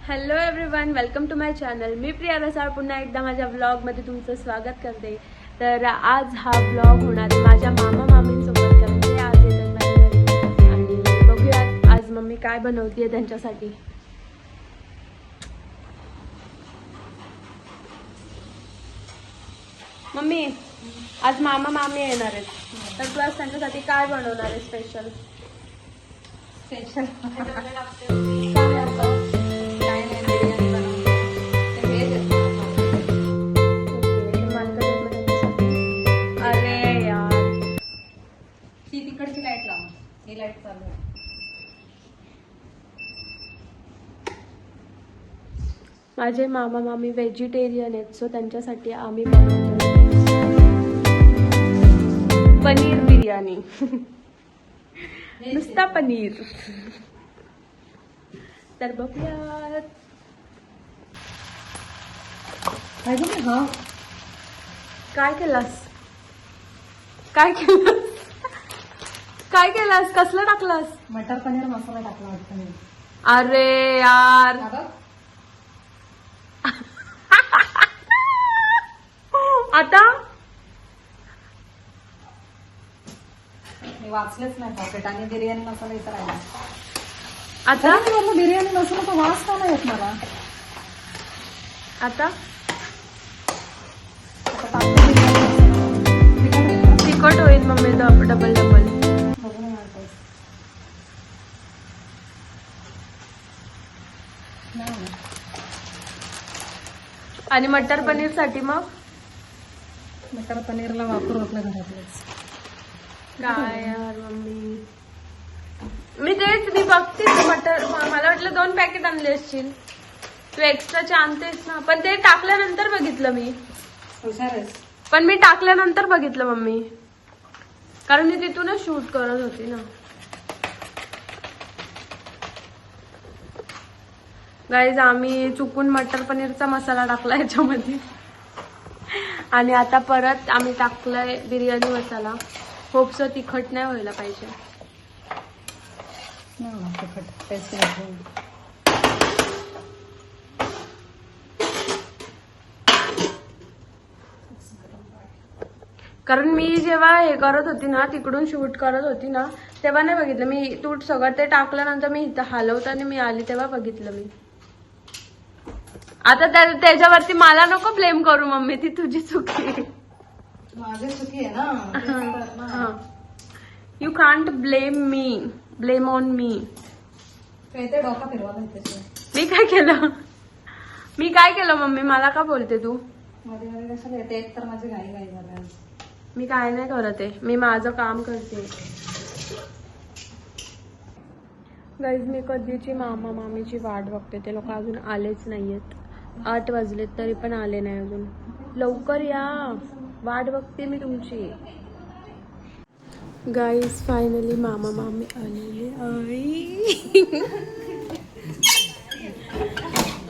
Hello everyone, welcome to my channel. मी प्रिया रसाळ पुन्हा एकदा माझ्या व्लॉगमध्ये तुमचं स्वागत करते. तर आज हा व्लॉग होणार माझ्या मामा मामींसोबत, कारण ते आज येतात माझ्या घरी आणि बघूयात आज मम्मी काय बनवते त्यांच्यासाठी. मम्मी, आज मामा मामी येणार आहेत, तर तू आज त्यांच्यासाठी काय बनवणार आहे स्पेशल? माझे मामा मामी व्हेजिटेरियन आहेत, सो त्यांच्यासाठी आम्ही बनवतो पनीर बिर्याणी. नुसता पनीर. तर बघूया. काय केलास? काय केलास? काय केलास? कसलं टाकलास? मटर पनीर मसाला टाकला वाटतं. अरे यार, आता मी वाचलेच नाही पॉकेट आणि बिर्याणी मसाला इथं राहिला. आता बिर्याणी मसाला तर वास का नाही येत मला. आता तिखट होईल मम्मी, डबल डबल. आणि मटर पनीर साठी मग मटर पनीरला वापरू आपल्या घरातलेच. काय यार मम्मी, मी बघते मटर. मला वाटलं 2 पॅकेट आणले असतील, तू एक्स्ट्राचे आणतेस ना. पण ते टाकल्यानंतर बघितलं मी. हुशारच. पण मी टाकल्यानंतर बघितलं मम्मी, कारण मी तिथूनच शूट करत होती ना. गाईज, आम्ही चुकून मटर पनीरचा मसाला टाकला याच्यामध्ये आणि आता परत आम्ही टाकलाय बिर्याणी मसाला. होपसो तिखट नाही व्हायला पाहिजे. कारण मी जेव्हा हे करत होती ना, तिकडून शूट करत होती ना, तेव्हा नाही बघितलं मी. तू सगळं ते टाकल्यानंतर मी इथं हलवताना मी आली तेव्हा बघितलं मी. आता त्याच्यावरती मला नको ब्लेम करू मम्मी, ती तुझी चुकी आहे. माझी चुकी आहे ना. You can't blame me, blame on me. डोका फिरवा. मी काय केलं? मी काय केलं मम्मी? मला का बोलते तू? मध्ये मध्ये कशाला येते? एक तर माझी घाई झाली. मी काय नाही करत आहे, मी माझं काम करते. गाईज, मी कधीची मामा मामीची वाट बघते, ते लोक अजून आलेच नाहीयेत. 8 वाजलेत तरी पण आले नाही अजून. लवकर या, वाट बघते मी तुमची. गाईज, फायनली मामा मामी आलेले आहे.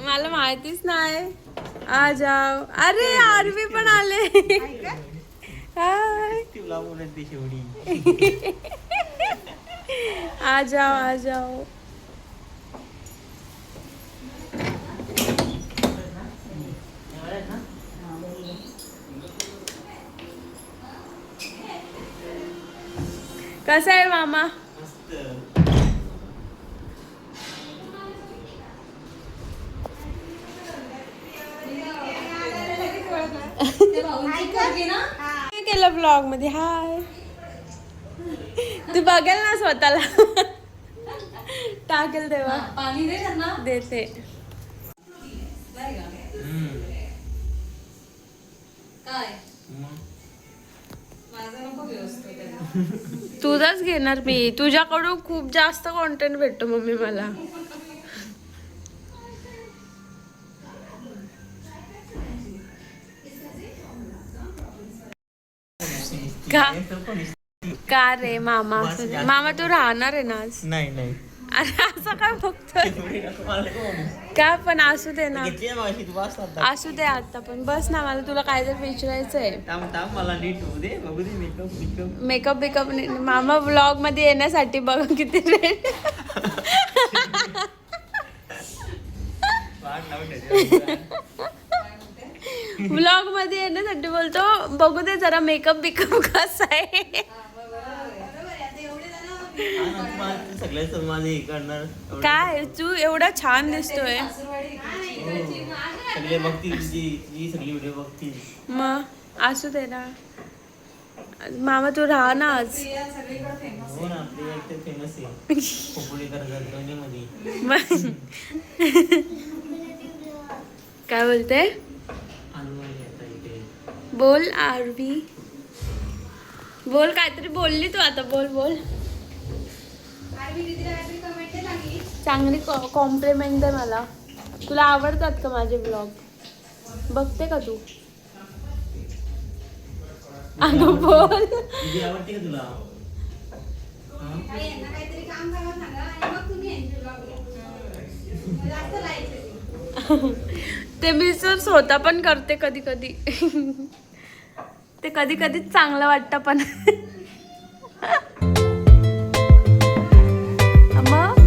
मला माहितीच नाही. आ जाओ. अरे आरवी पण आले. हाय, आ जाओ आ जाओ. कसा आहे मामा? काय केलं ब्लॉग मध्ये? हाय, तू बघेल ना स्वतःला. टाकेल तेव्हा पाणी दे त्यांना. देते. काय माझं नको व्यवस्थित. तुझाच घेणार मी. तुझ्याकडून खूप जास्त कॉन्टेंट भेटतो मम्मी मला. का रे मामा? मामा तू राहणार आहे ना आज? नाही. अरे असं काय बघतोय? काय पण असू दे ना, असू दे. आता पण बस ना, मला तुला काय तर विचारायचंय. मला नीट होऊ दे, बघू दे. मेकअप बिकअप मामा व्लॉग मध्ये येण्यासाठी बघा किती रेट. व्लॉग मध्ये येण्यासाठी बोलतो बघू दे जरा मेकअप बिकअप कसा आहे. सगळ्या माझे हे करणार काय तू एवढा छान दिसतोय. सगळे बघतील जी सगळी व्हिडिओ बघतील. मग असू दे ना मामा तू राहा ना आज. हो ना आपली एक फेमस आहे खोपोलीकर मध्ये. मग काय बोलते बोल आरवी बोल काहीतरी बोलली तू आता बोल बोल. चांगली कॉम्प्लिमेंट दे मला. तुला आवडतात का माझे ब्लॉग बघते का तू. अगं बोल. तुझी आवडते का तुला. ते मी सर स्वतः पण करते कधी कधी. ते कधी कधी चांगलं वाटतं पण. मग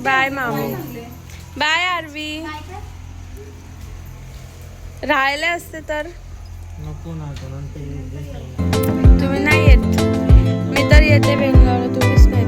बाय मामी. बाय आरवी. राहिले असते तर नको ना तुम्ही नाही येत. मी तर येते बेंगळूर तुम्हीच नाही.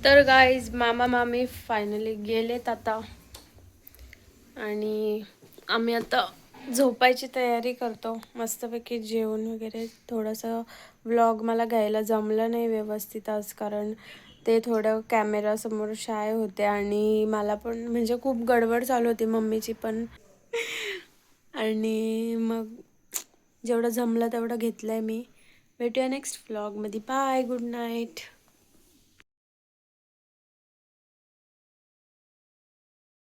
तर गाईज मामा मामी फायनली गेलेत आता आणि आम्ही आता झोपायची तयारी करतो. मस्तपैकी जेवण वगैरे. थोडंसं व्लॉग मला घ्यायला जमलं नाही व्यवस्थित आज कारण ते थोडं कॅमेरासमोर शाय होते आणि मला पण म्हणजे खूप गडबड चालू होती मम्मीची पण. आणि मग जेवढं जमलं तेवढं घेतलं आहे मी. भेटूया नेक्स्ट व्लॉगमध्ये. Bye good night.